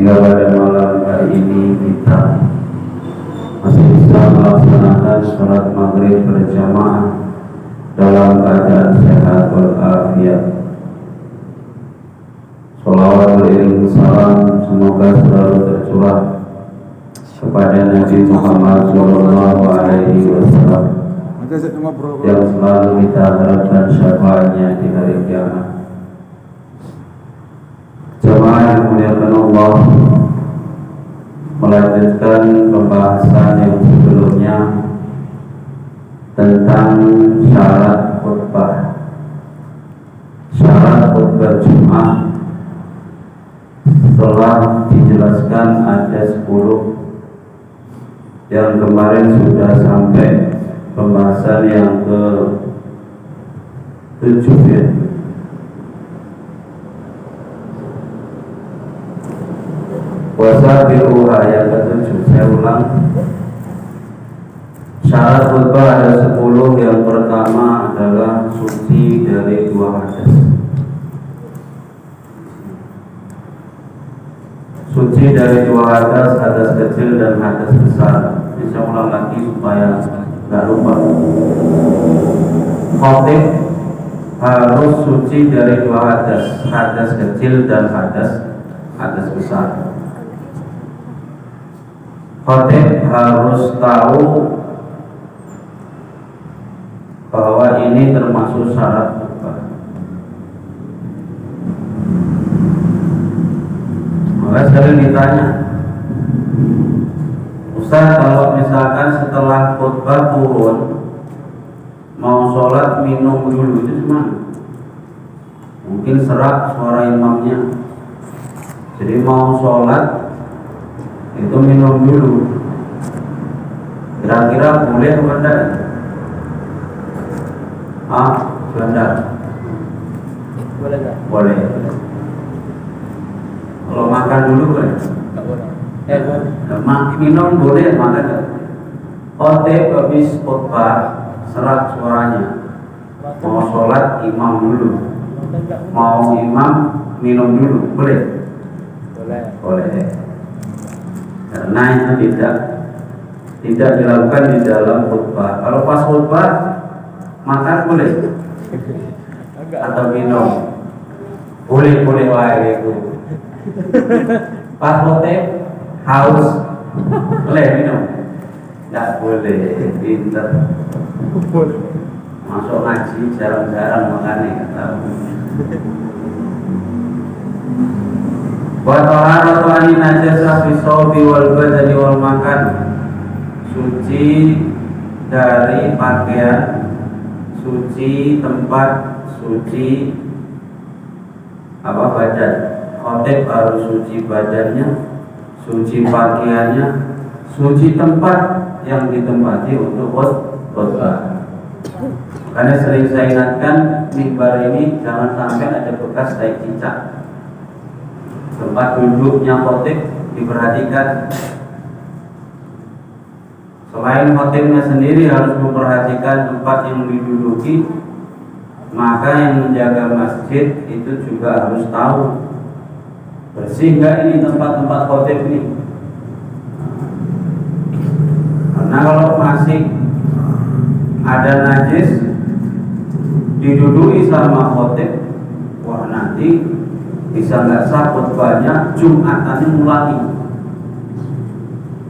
sehingga pada malam hari ini kita masih bisa melaksanakan sholat maghrib berjamaah dalam keadaan sehat walafiat. Sholawat beriring salam semoga selalu tercurah kepada Nabi Muhammad SAW yang selalu kita harapkan syafaatnya di hari kiamat. Jemaah yang dimuliakan Allah, melanjutkan pembahasan yang sebelumnya tentang syarat khutbah. Syarat khutbah Jumat setelah dijelaskan ada 10 yang kemarin sudah sampai pembahasan yang ke-7 ya. Puasa biruha yang ke-7, saya ulang. Syarat khutbah ada 10. Yang pertama adalah suci dari 2 hadas. Suci dari 2 hadas, hadas kecil dan hadas besar. Ini saya ulang lagi supaya nggak lupa. Khotib harus suci dari 2 hadas, hadas kecil dan hadas besar. Khotib harus tahu bahwa ini termasuk syarat khutbah. Maka sering ditanya, Ustaz, kalau misalkan setelah khutbah turun mau sholat minum dulu, itu gimana? Mungkin serak suara imamnya, jadi mau sholat itu minum dulu. Kira-kira boleh atau tidak? Benar. Boleh nggak? Boleh. Kalau makan dulu boleh? Nggak boleh. Minum boleh, makan nggak? Khotib habis khutbah serak suaranya. Mau sholat imam dulu. Mau imam minum dulu, boleh? Boleh. Karena itu tidak dilakukan di dalam khutbah. Kalau pas khutbah makan boleh atau minum boleh wae itu. Pas khutbah haus boleh minum, nggak boleh. Pinter masuk ngaji jarang-jarang makannya nggak tahu. Wa taharatu anin najasah fi shawbi wal badani wal makan. Suci dari pakaian, suci tempat, suci badan. Khotib harus suci badannya, suci pakaiannya, suci tempat yang ditempati untuk khutbah. Karena sering saya ingatkan, mimbar ini jangan sampai ada bekas tai cicak. Tempat duduknya khotib diperhatikan. Selain khotibnya sendiri harus memperhatikan tempat yang diduduki, maka yang menjaga masjid itu juga harus tahu bersih nggak ini tempat-tempat khotib ini. Karena kalau masih ada najis diduduki sama khotib, wah nanti bisa nggak sah khutbahnya, Jumatannya mulai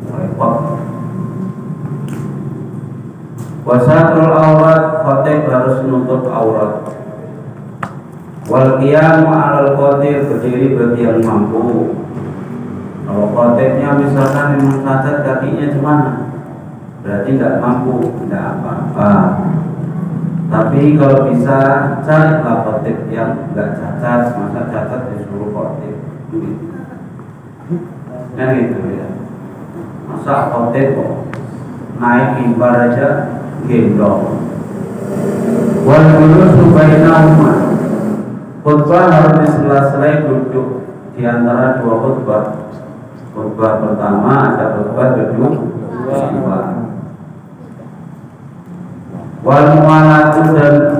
repot. Wasatrul aurat, khotib harus menutup aurat. Wal qiyamu 'alal qadir, berdiri bagi yang mampu. Kalau khotibnya misalkan memang cacat kakinya gimana? Berarti nggak mampu, tidak apa-apa. Tapi kalau bisa carilah khotib yang nggak cacat, masa cacat disuruh khotib. Kan itu ya. Masa khotib kok naik mimbar aja gendong. Wal julusu bainahuma, khutbah harus di sela-sela duduk di antara 2 khutbah. Khutbah pertama ada khutbah kedua. Wal mu'alatu, dan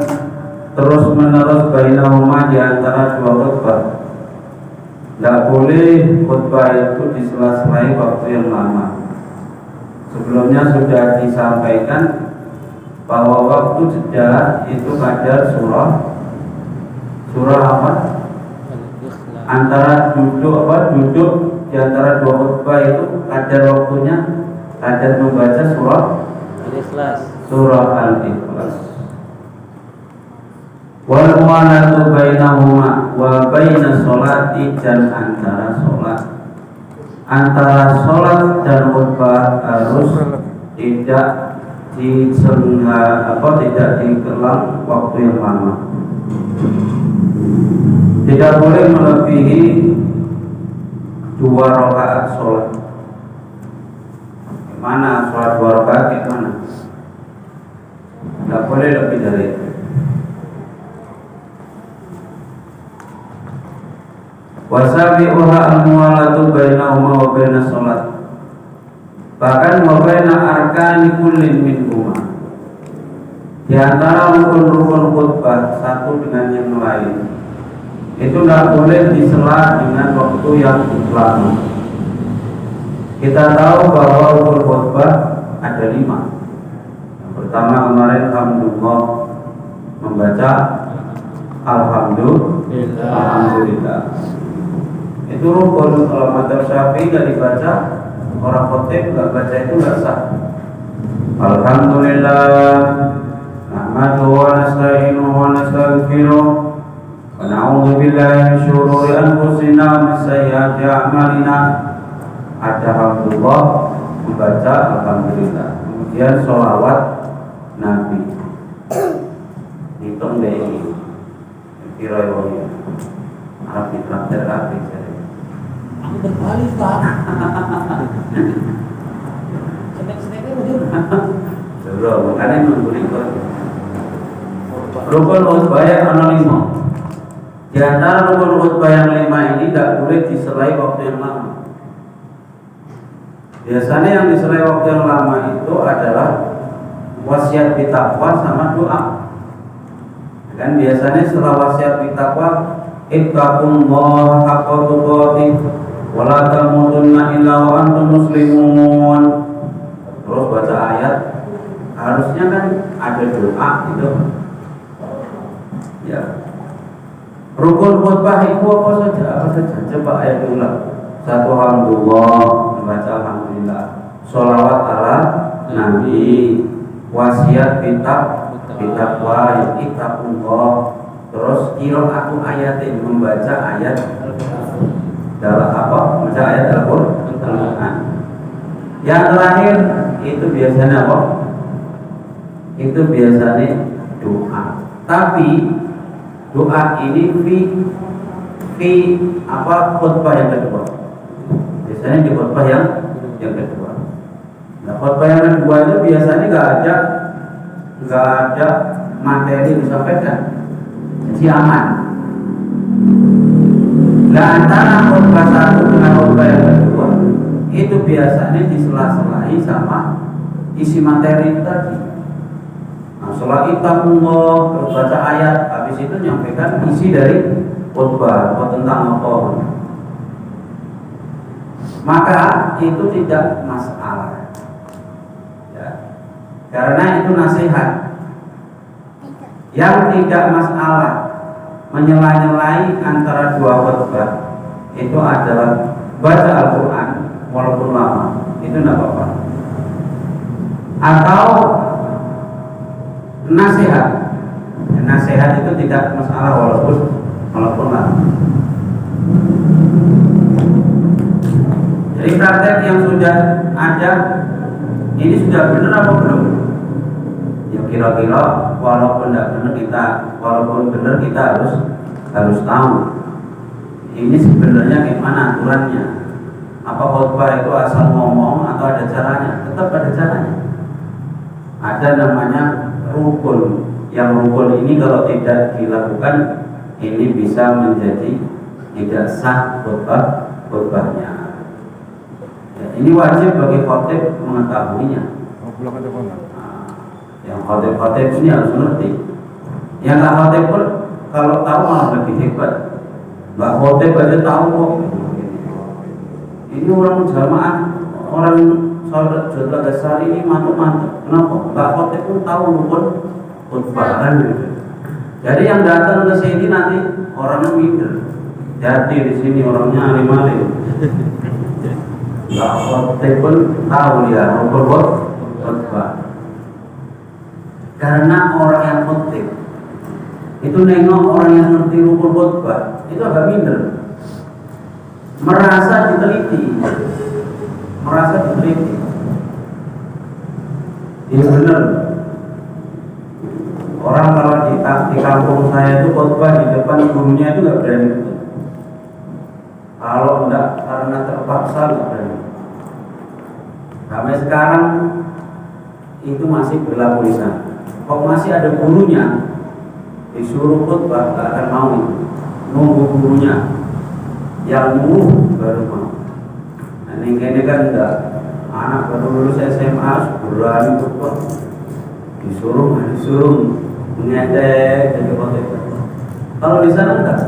terus menerus bainahuma di antara 2 khutbah. Tidak boleh khutbah itu di sela-sela waktu yang lama. Sebelumnya sudah disampaikan bahwa waktu jeda itu kadar surah apa? Antara duduk di antara dua khutbah itu kadar waktunya, kadar membaca surah Al-Ikhlas. Wal mu'anatu bainahuma wa baina sholati, dan antara sholat dan khutbah harus tidak tidak dikelang waktu yang lama. Tidak boleh melebihi 2 rakaat sholat. Gimana sholat 2 rakaat? Gimana? Tidak boleh lebih dari itu. Wasabi'uha al-muwalatu bainahuma wa baina sholat, bahkan wa baina arkani kullin minhuma, di antara rukun-rukun khutbah satu dengan yang lain itu tidak boleh disela dengan waktu yang lama. Kita tahu bahwa rukun khutbah ada 5. Yang pertama kemarin alhamdulillah, membaca alhamdulillah. Itu rukun. Kalau madzhab Syafi'i tidak dibaca, orang khotib nggak baca itu nggak sah. Alhamdulillah, nahmaduhu wa nasta'inuhu wa nastaghfiruh wa na'udzu billahi min syururi anfusina wa min sayyiati a'malina. Ada alhamdulillah, membaca alhamdulillah, kemudian sholawat Nabi. Hitung deh ini kira-kira Arab ditraktir Arab. Aku berbalik Pak. Senek-seneknya mujur. Suruh, makanya mengguli kok. Rukun khutbah yang ada 5. Di antara rukun khutbah yang 5 ini tidak boleh diselai waktu yang lama. Biasanya yang diselai waktu yang lama itu adalah wasiat bitakwa sama doa. Kan biasanya setelah wasiat bitakwa, ittaqullaha haqqa tuqatih wa la tamutunna illa wa antum muslimun. Terus baca ayat, harusnya kan ada doa gitu. Ya. Rukun khutbah itu apa saja? Coba ayat ulang. 1 alhamdulillah, membaca alhamdulillah. Sholawat ala Nabi, wasiat bitakwa, ittaqullah. Terus qiraatu ayatin, membaca ayat dalam apa? Membaca ayat Al-Qur'an. Yang terakhir itu biasanya apa? Itu biasanya doa. Tapi doa ini fi apa khutbah yang kedua. Biasanya di khutbah yang kedua. Nah, khutbah yang kedua itu biasanya nggak ada materi disampaikan. Jadi aman. Nah, antara khutbah satu dengan khutbah yang kedua itu biasanya disela-selai sama isi materi itu tadi. Nah, sholat ittaqullah, terus baca ayat, habis itu menyampaikan isi dari khutbah tentang apa. Maka itu tidak masalah, ya, karena itu nasihat. Yang tidak masalah menyela-nyelai antara dua khutbah itu adalah baca Al-Quran walaupun lama, itu tidak apa-apa. Atau nasihat itu tidak masalah walaupun lama. Jadi praktek yang sudah ada ini sudah benar apa belum? Ya kira-kira walaupun benar kita harus tahu ini sebenarnya gimana aturannya. Apa khutbah itu asal ngomong atau ada caranya? Tetap ada caranya. Ada namanya rukun. Yang rukun ini kalau tidak dilakukan ini bisa menjadi tidak sah khutbahnya. Ya, ini wajib bagi khotib mengetahuinya. Yang khotib ini harus mengerti. Yang nggak khotib pun kalau tahu malah lebih hebat. Mbak khotib aja tahu kok. Ini orang jamaah, orang saudara Jota Dasar ini mantap-mantap. Kenapa? Mbak khotib pun tahu rukun khutbah kan gitu. Jadi yang datang ke sini nanti orangnya minder. Jadi di sini orangnya alim-alim. Mbak khotib pun tahu dia rukun khutbah. Karena orang yang khotib itu nengok orang yang ngerti rukun khutbah itu agak minder, merasa diteliti. Ini benar. Orang kalau di kampung saya itu khutbah di depan gurunya itu nggak berani. Kalau enggak karena terpaksa nggak berani. Sampai sekarang itu masih berlaku di sana. Kok masih ada gurunya disuruh khutbah nggak akan mau, nunggu gurunya yang nyuruh baru mau. Nah ini kan enggak, anak baru lulus SMA berani khutbah, disuruh ngedek jadi khutbah. Kalau di sana enggak.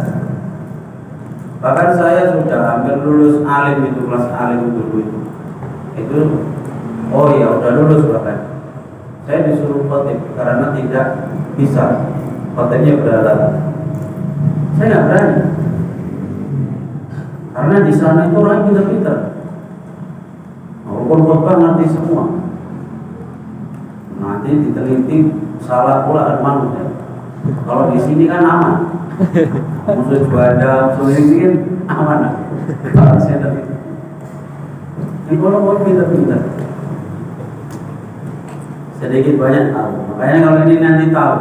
Bahkan saya sudah hampir lulus alim itu, kelas alim itu. Oh iya udah lulus bahkan. Saya disuruh khotib karena tidak bisa. Khotibnya beralat. Saya nggak berani. Karena di sana itu orang pintar-pintar. Walaupun khotbah ngerti semua. Nanti diteliti salah pula manusia. Kalau di sini kan aman. Musuh juada, musuh ini kan aman. Kalau saya tadi. Ini kalau pintar-pintar. Sedikit banyak tahu. Makanya kalau ini nanti tahu,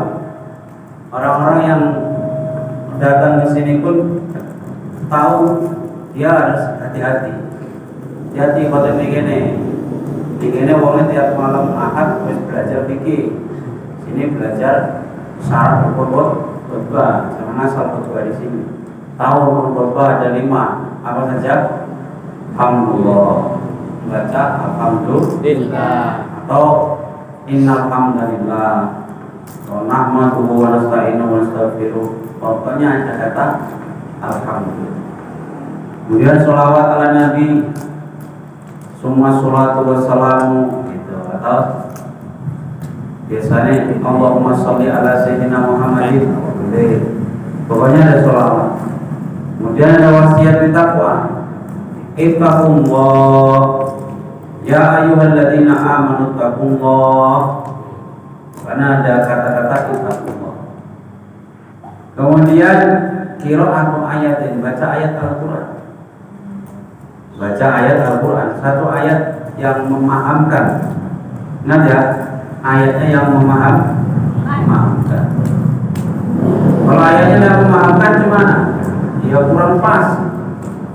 orang-orang yang datang ke sini pun tahu dia harus hati-hati. Hati-hati kalau begini wongnya tiap malam Ahad harus belajar fikih. Sini belajar syarat khutbah, jangan asal khutbah di sini. Tahu khutbah ada 5, apa saja? Alhamdulillah, baca alhamdulillah atau innal hamdalillah wa nahmaduhu wa nasta'inuhu wa nastaghfiruh. Pokoknya ada kata alhamdulillah. Kemudian sholawat ala nabi, summa sholatu wassalamu gitu. Atau biasanya Allahumma sholli ala sayyidina Muhammadin. Pokoknya ada sholawat. Kemudian ada wasiat bertakwa. Ittaqullah ya ayyuhalladzina amanu taqullah. Karena ada kata-kata ittaqullah. Kemudian qira'atu ayatin, baca ayat Al-Qur'an. Baca ayat Al-Qur'an, satu ayat yang memahamkan. Ingat ya, ayatnya yang memahamkan. Kalau ayatnya yang memahamkan gimana? Ya kurang pas,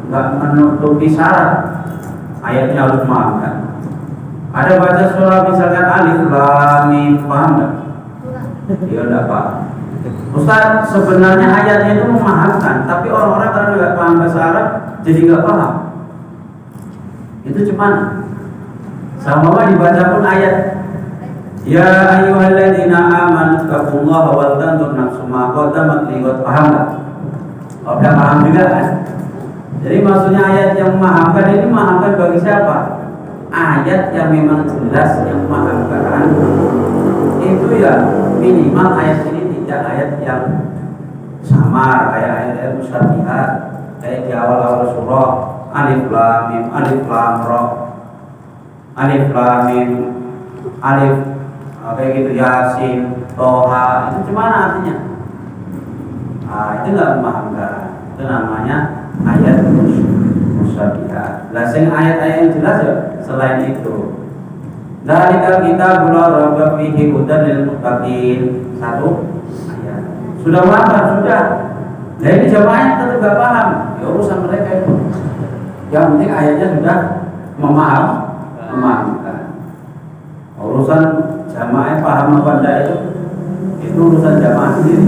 nggak menutupi syarat. Ayatnya harus memahamkan. Ada baca surah misalkan alif lam mim, paham nggak? Dia nggak paham. Ustaz, sebenarnya ayatnya itu memahamkan, tapi orang-orang karena nggak paham bahasa Arab jadi nggak paham. Itu gimana? Sama dibaca pun ayat. Ya ayyuhalladzina amanu taqullaha wal tanzur nafsum ma qaddamat lighad, paham nggak? Oh, udah paham juga kan? Jadi maksudnya ayat yang memahamkan ini memahamkan bagi siapa? Ayat yang memang jelas yang memahamkan itu ya minimal ayat ini tidak ayat yang samar, kayak ayat-ayat musyabbihat, kayak di awal-awal surah alif lam mim, alif lam ra, alif lam mim, alif kayak gitu, yasin, toha, itu gimana artinya? Nah, itu nggak memahamkan. Itu namanya ayat musyabbihat. Lah sing ayat-ayat yang jelas ya selain itu. Dzalika kitabul raiba fihi hudan lil muttaqin. Satu ayat. Sudah paham? Sudah. Nah ini jamaahnya tetap gak paham. Ya urusan mereka itu. Yang penting ayatnya sudah memahamkan. Urusan jamaah paham apa enggak itu urusan jamaah sendiri.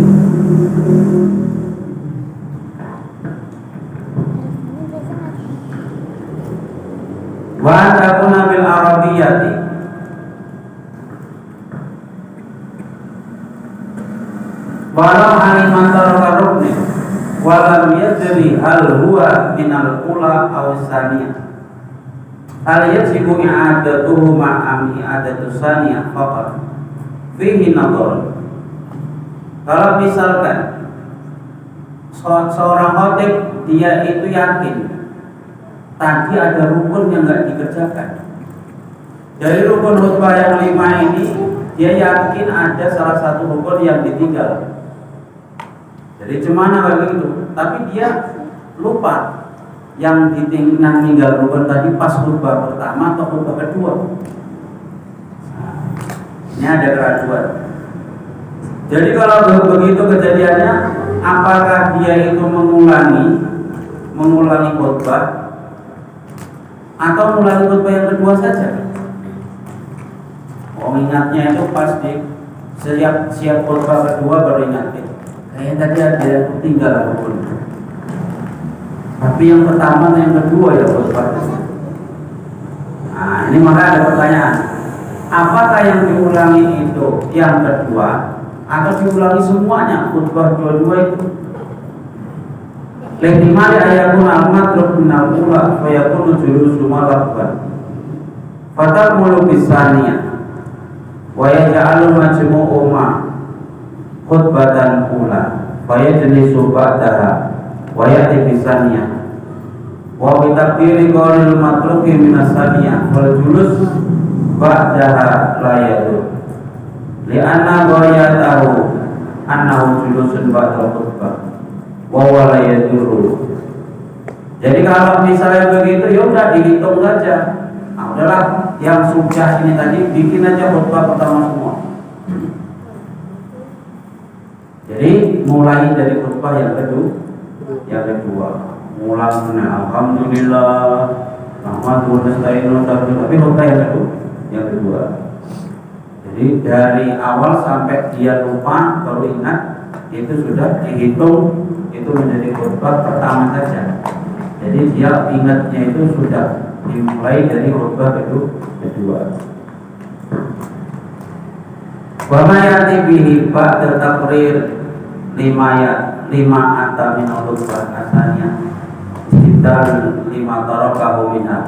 Wa takuna bil arabiyyati, walau haliman taraka rukni, walam yadri hal huwa minal ula aw saniyah. Hal yajibu i'adatuhu ma'am i'adatu saniyah faqat fihi nadhar. Kalau misalkan seorang khotib dia itu yakin tadi ada rukun yang nggak dikerjakan. Dari rukun khutbah yang 5 ini dia yakin ada salah satu rukun yang ditinggal. Jadi cemana begitu, tapi dia lupa yang ditinggal rukun tadi pas khutbah pertama atau khutbah kedua. Nah, ini ada keraguan. Jadi kalau begitu kejadiannya, apakah dia itu mengulangi khutbah atau mengulangi khutbah yang kedua saja? Ingatnya itu pas di siap khutbah kedua baru ingat. Kayaknya tadi ada yang tinggal rukun. Tapi yang pertama dan yang kedua ya khutbah. Nah, ini maka ada pertanyaan. Apakah yang diulangi itu yang kedua atau diulangi semuanya khutbah dua-dua itu? Lehimali ayakun al-matruk minal ula fayakun julusu malakban fatak mulu bisaniyah wa yaja'alu majmu'u ma khutbatan ula fayajlisu ba'daha wa ya'ti bisaniyah wa bitakdiri qawlil matruki minas saniyah wal julus ba'daha la yadu li'anna ghayatahu annahu julusun ba'dal khutbah wa la yadurru. Jadi kalau misalnya begitu ya udah dihitung saja. Nah, udahlah yang sudah ini tadi bikin aja khutbah pertama semua. Jadi mulai dari khutbah yang kedua, mulai alhamdulillah, rahmatullah, tapi khutbah yang kedua. Jadi dari awal sampai dia lupa baru ingat itu sudah dihitung itu menjadi khutbah pertama saja. Jadi dia ingatnya itu sudah dimulai dari khutbah kedua. Wa ma yati bihi ba'da taqrir lima atta min khutbah asalnya sekitar 5 tarakahu minha.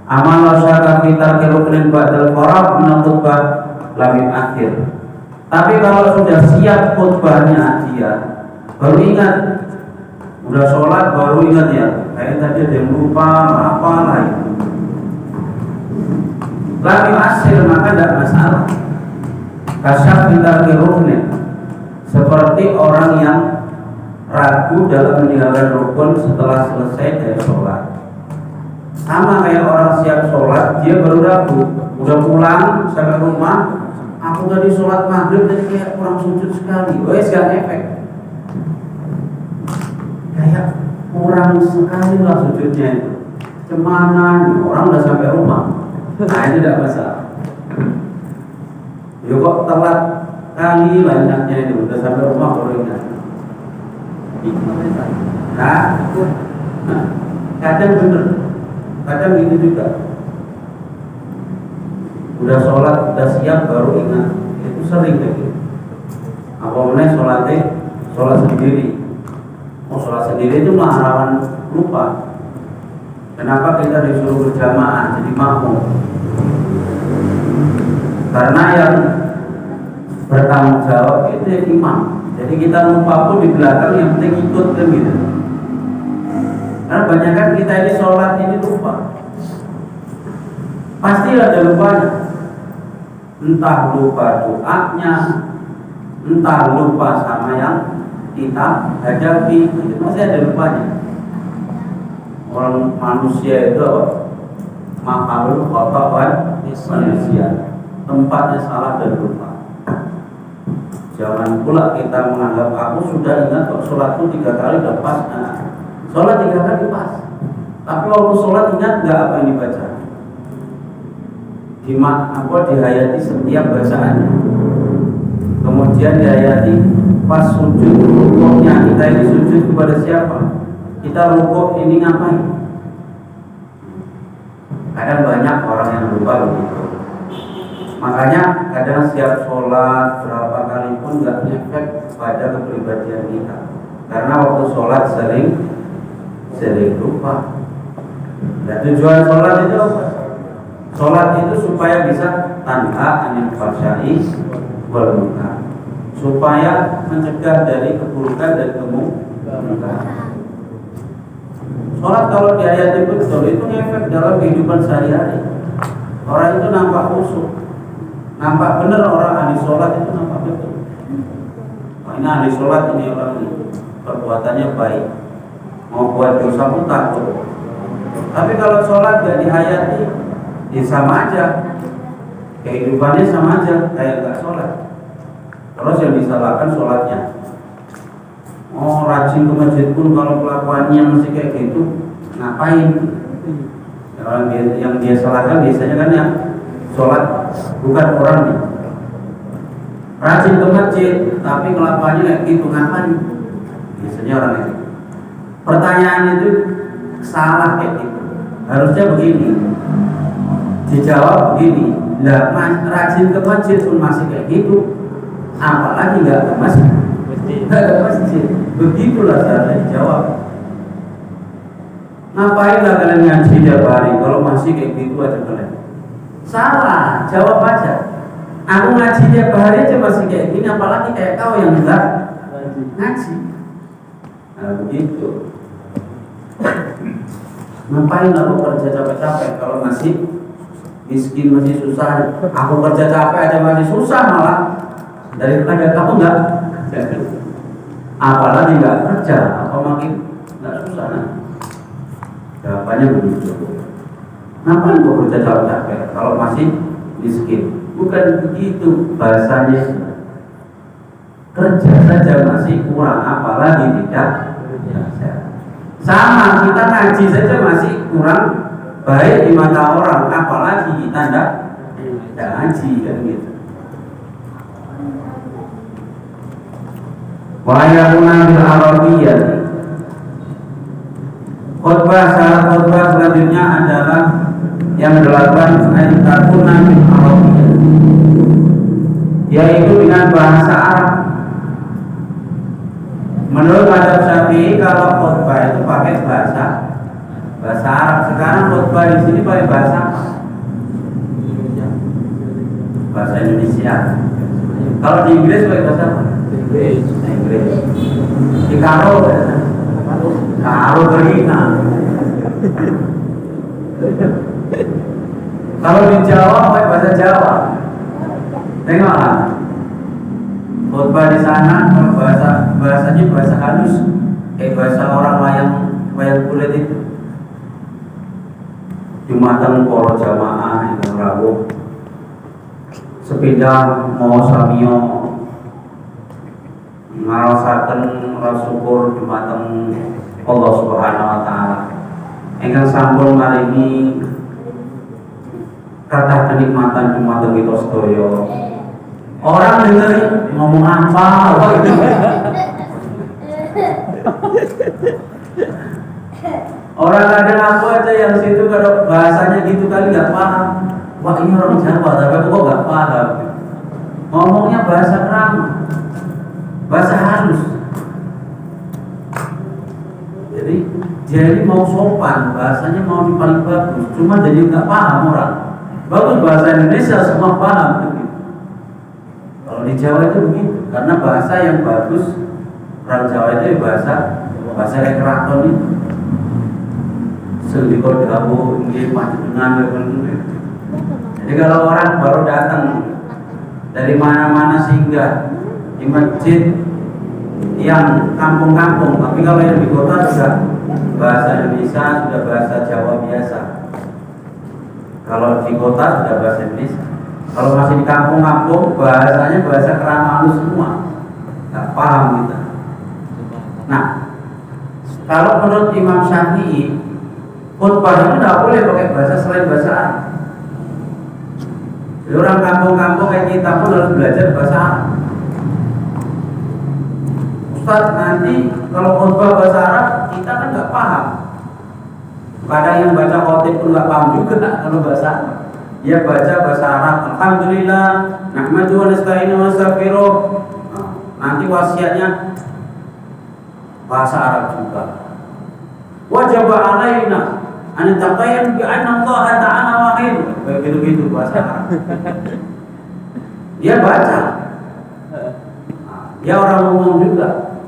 Amal syaka fi tarki ruknin ba'dal faraq min khutbah lam akhir. Tapi kalau sudah siap khutbahnya dia baru ingat, udah sholat baru ingat ya, kayak tadi ada yang lupa apa lain. Lam akhir maka tidak masalah. Kasyaf kita ruknin, seperti orang yang ragu dalam meninggalkan rukun setelah selesai dari sholat. Sama kayak orang siap sholat, dia baru ragu, udah pulang sampai rumah, aku tadi sholat maghrib tadi kayak kurang sujud sekali, wes gak efek. Kayak kurang sekali lah sujudnya itu. Cemana nih, orang udah sampai rumah. Nah ini tidak masalah. Ya kok telat kali banyaknya ini, udah sampai rumah baru ingat. Nah, kadang bener, kadang gitu juga. Udah sholat, udah siap baru ingat. Itu sering gitu. Apa namanya sholat sendiri. Sholat sendiri itu mah rawan lupa. Kenapa kita disuruh berjamaah jadi makmum? Karena yang bertanggung jawab itu ya imam. Jadi kita lupa pun di belakang yang penting ikut kan gitu. Karena banyak kan kita ini sholat ini lupa. Pasti ada lupanya. Entah lupa doanya, entah lupa sama yang kita hadapi, itu masih ada lupanya. Orang manusia itu makhluk khotoban manusia, tempatnya salah dan lupa. Jangan pula kita menganggap aku sudah ingat kok sholatku 3 kali udah pas. Nah, sholat 3 kali pas, tapi waktu sholat ingat nggak apa yang dibaca? Dihayati setiap bacaannya. Kemudian dihayati pas sujud rukuknya, kita ini sujud kepada siapa? Kita rukuk ini ngapain? Kadang banyak orang yang lupa begitu. Makanya kadang siap sholat berapa kali pun nggak efek pada kepribadian kita. Karena waktu sholat sering lupa. Dan tujuan sholat itu apa? Sholat itu supaya bisa tanha anil fahsya'i wal munkar, supaya mencegah dari keburukan dan kemungkaran. Sholat kalau diayati betul itu ngefek dalam kehidupan sehari-hari. Orang itu nampak khusyuk, nampak benar orang ahli sholat itu nampak betul. Nah, ini ahli sholat, ini orang ini perbuatannya baik, mau buat dosa pun takut. Tapi kalau sholat gak dihayati, ya sama aja, kehidupannya sama aja kayak gak sholat. Terus yang disalahkan sholatnya. Oh, rajin ke masjid pun kalau kelakuannya masih kayak gitu, ngapain? Orang yang dia salahkan biasanya kan yang sholat, bukan orang nih. Rajin ke masjid tapi kelakuannya kayak gitu, ngapain? Biasanya orang itu. Pertanyaan itu salah kayak gitu. Harusnya begini, dijawab begini. Lah, rajin ke masjid pun masih kayak gitu, apalagi nggak ke masjid? Nggak ke masjid. Begitulah cara dijawab. Ngapain lah kalian ngaji tiap hari kalau masih kayak gitu aja kalian? Salah, jawab aja. Aku ngaji tiap hari aja masih kayak gini, apalagi kayak kau yang enggak ngaji. Nah begitu. Ngapain aku kerja capek-capek kalau masih miskin, masih susah? Aku kerja capek aja masih susah malah daripada kamu enggak. Apalagi enggak kerja, apa makin enggak susah nah? Jawabannya begitu. Ngapain kok kerja capek-capek kalau masih miskin? Bukan begitu bahasanya. Kerja saja masih kurang, apalagi tidak kerja. Sama, kita ngaji saja masih kurang baik di mata orang, apalagi kita tidak ngaji kan gitu. Wa yakuna bil arabiyyah. Khutbah, syarat khutbah selanjutnya adalah yang 8 ayat-ayat bil arabiyyah, yaitu dengan bahasa Arab. Menurut mazhab Syafi'i kalau khutbah itu pakai bahasa Arab. Sekarang khutbah di sini pakai bahasa Indonesia. Kalau di Inggris pakai bahasa apa? Inggris. Di Karo berina. Kalau di Jawa pakai bahasa Jawa. Tengoklah. Khutbah di sana kalau bahasanya bahasa halus, kayak bahasa orang wayang kulit itu. Jumatan para jamaah itu rawuh. Sepeda mau samio ngarasaken syukur dumateng Allah Subhanahu wa taala. Ingkang sampun maringi kathah kenikmatan dumateng kita sedaya. Orang dengerin ngomong apa? Orang kadang aku aja yang situ kalau bahasanya gitu kali nggak paham. Wah ini orang Jawa, tapi aku kok nggak paham. Ngomongnya bahasa kerama, bahasa halus. Jadi mau sopan, bahasanya mau paling bagus. Cuma jadi nggak paham orang. Bagus bahasa Indonesia semua paham. Kalau di Jawa itu begitu, karena bahasa yang bagus orang Jawa itu bahasa kayak keraton itu. Sendiko dawu nggih panjenengan. Jadi kalau orang baru datang dari mana-mana singgah di masjid yang kampung-kampung, tapi kalau yang di kota sudah bahasa Indonesia, sudah bahasa Jawa biasa. Kalau di kota sudah bahasa Indonesia. Kalau masih di kampung-kampung bahasanya bahasa kerama halus semua, nggak paham kita. Nah, kalau menurut Imam Syafi'i, khutbah itu nggak boleh pakai bahasa selain bahasa Arab. Jadi orang kampung-kampung kayak kita pun harus belajar bahasa Arab. Ustaz, nanti kalau khutbah bahasa Arab kita kan nggak paham. Kadang yang baca khotib pun nggak paham juga kalau bahasa Arab. Dia baca bahasa Arab, alhamdulillah, nahmadu wa nasta'inu wa nastaghfiruh. Nanti wasiatnya bahasa Arab juga. Wajib alaina an taqayyad bi anna Allah ta'ala wahid. Begitu bahasa Arab. Dia baca. Dia orang umum juga.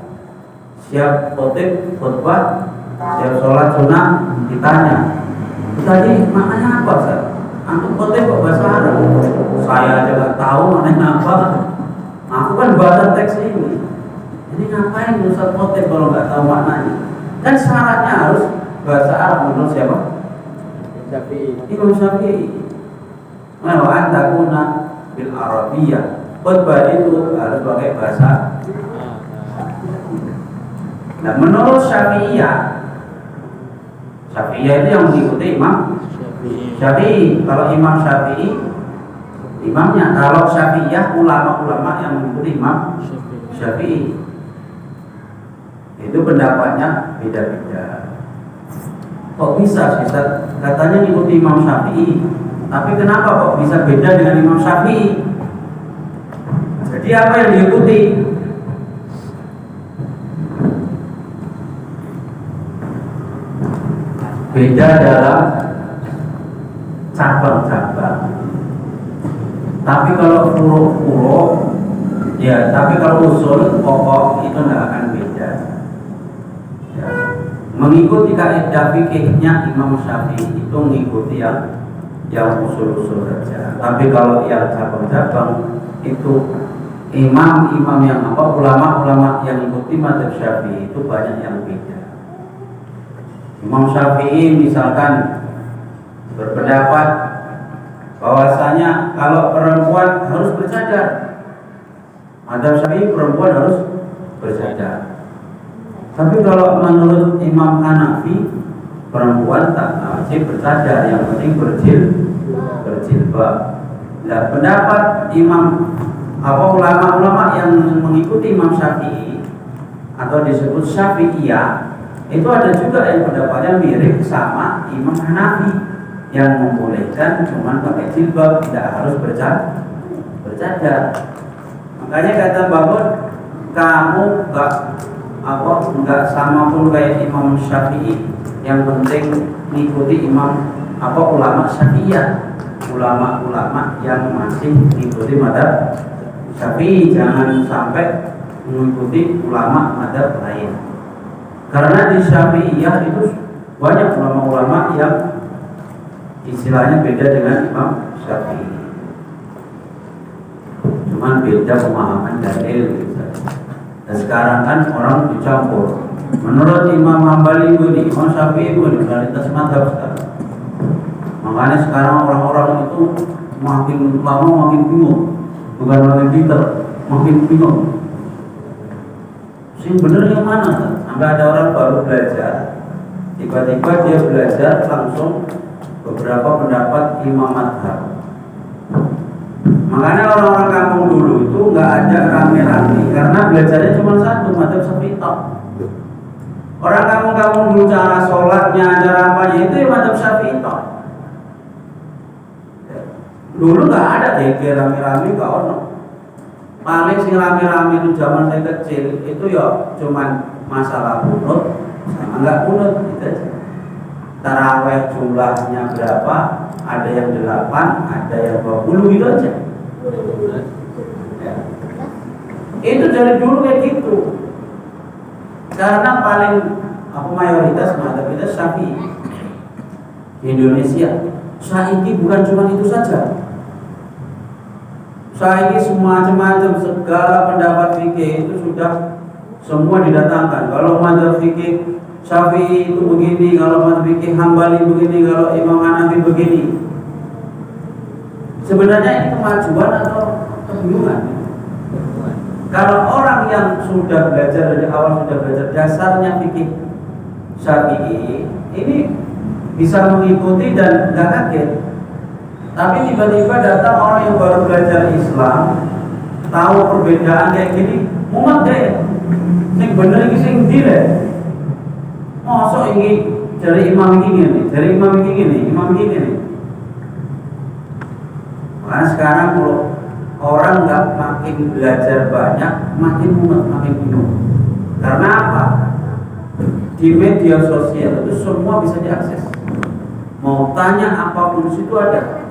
Siap khutbah, siap sholat sunnah, ditanya. Tadi maknanya apa, Ustaz? Antum khotib kok bahasa Arab? Saya aja nggak tahu maknanya apa. Aku kan baca teks ini. Jadi ngapain Ustaz khotib kalau nggak tahu maknanya? Dan syaratnya harus bahasa Arab menurut siapa? Imam Syafi'i. Nah, wa antakuna bil Arabiyah. Khutbah itu harus pakai bahasa. Nah, menurut Syafi'iyah itu yang mengikuti Imam Syafi'i. Kalau Imam Syafi'i imamnya, kalau Syafi'iyah ulama-ulama yang mengikuti Imam Syafi'i. Itu pendapatnya beda-beda. Kok bisa sih? Katanya mengikuti Imam Syafi'i, tapi kenapa kok bisa beda dengan Imam Syafi'i? Jadi apa yang diikuti? Beda dalam cabang-cabang. Tapi kalau furu', ya, tapi kalau usul pokok itu tidak akan beda. Ya. Mengikuti kaidah fikihnya Imam Syafi'i itu mengikuti yang usul-usul saja. Tapi kalau yang cabang-cabang itu imam-imam yang ulama-ulama yang ikuti mazhab Syafi'i itu banyak yang beda. Imam Syafi'i misalkan berpendapat bahwasanya kalau perempuan harus bercadar. Mazhab Syafi'i perempuan harus bercadar. Tapi kalau menurut Imam Hanafi perempuan tak wajib bercadar, yang penting berjilbab. Nah, pendapat ulama-ulama yang mengikuti Imam Syafi'i atau disebut Syafi'iyah itu ada juga yang pendapatnya mirip sama Imam Hanafi yang membolehkan cuman pakai jilbab, tidak harus bercadar. Makanya kata Babon, kamu enggak sama pun kayak Imam Syafi'i, yang penting mengikuti ulama Syafi'iyah, ulama-ulama yang masih mengikuti mazhab Syafi'i, jangan sampai mengikuti ulama mazhab lain. Karena di Syafi'iyah itu banyak ulama-ulama yang istilahnya beda dengan Imam Syafi'i. Cuman beda pemahaman dalil. Dan sekarang kan orang dicampur. Menurut Imam Hambali ini, Imam Syafi'i ini kualitas mazhab sekarang. Makanya sekarang orang-orang itu makin lama makin bingung, bukan makin pintar, makin bingung. Yang benar yang mana? Sampai ada orang baru belajar, tiba-tiba dia belajar langsung beberapa pendapat imam mazhab. Makanya orang-orang kampung dulu itu nggak ada rame-rame karena belajarnya cuma satu, mazhab Syafi'i. Orang kampung-kampung dulu cara sholatnya, cara apanya itu ya mazhab Syafi'i. Dulu nggak ada DG rame-rame, nggak ono. Paling sing rame-rame itu zaman saya kecil itu ya cuman masalah kunut sama nggak kunut gitu aja. Taraweh jumlahnya berapa? Ada yang 8, ada yang 20 gitu aja. Ya. Itu dari dulu kayak gitu. Karena paling mayoritas mazhab kita Syafi'i di Indonesia. Saiki bukan cuma itu saja. Saiki semua macam-macam segala pendapat fikih itu sudah semua didatangkan. Kalau mazhab fikih Syafi'i itu begini, kalau mazhab fikih Hambali begini, kalau Imam Hanafi begini. Sebenarnya ini kemajuan atau kebingungan? Kalau orang yang sudah belajar dari awal, sudah belajar dasarnya fikih Syafi'i, ini bisa mengikuti dan nggak kaget. Tapi tiba-tiba datang orang yang baru belajar Islam, tahu perbedaan kayak gini, mumet deh. Sing bener iki sing ndi le? Mosok iki dari imam iki ngene, dari imam iki ngene, imam iki ngene. Karena sekarang kalau orang nggak makin belajar banyak, makin mumet, makin bingung. Karena apa? di media sosial itu semua bisa diakses. Mau tanya apapun di situ ada.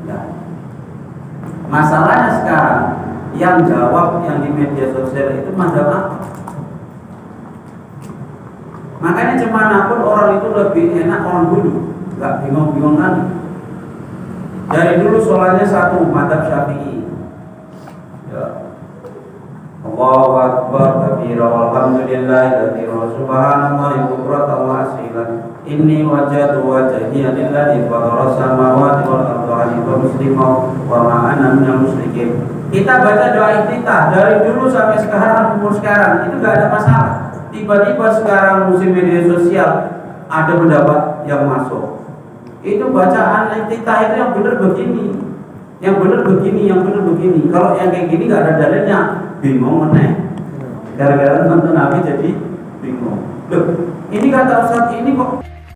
Ya. Masalahnya sekarang yang jawab yang di media sosial itu mazhab apa? Makanya kemanapun orang itu lebih enak orang dulu, nggak bingung-bingung lagi. Dari dulu sholatnya satu mazhab Syafi'i. Ya. Allahu Akbar kabira walhamdulillahi katsira subhanallahi bukratan wa asila. Inni wajhatu wajhiya lillazi fatara samawati wal arda hanifan musliman wa ma ana minal musyrikin. Kita baca doa iftitah dari dulu sampai sekarang, umur sekarang itu nggak ada masalah. Tiba-tiba sekarang musim media sosial ada pendapat yang masuk. Itu bacaan iftitah itu yang benar begini, yang benar begini, yang benar begini. Kalau yang kayak gini nggak ada dalilnya, bingung meneh. Gara-gara nonton Nabi jadi bingung. Loh, ini kata Ustaz ini kok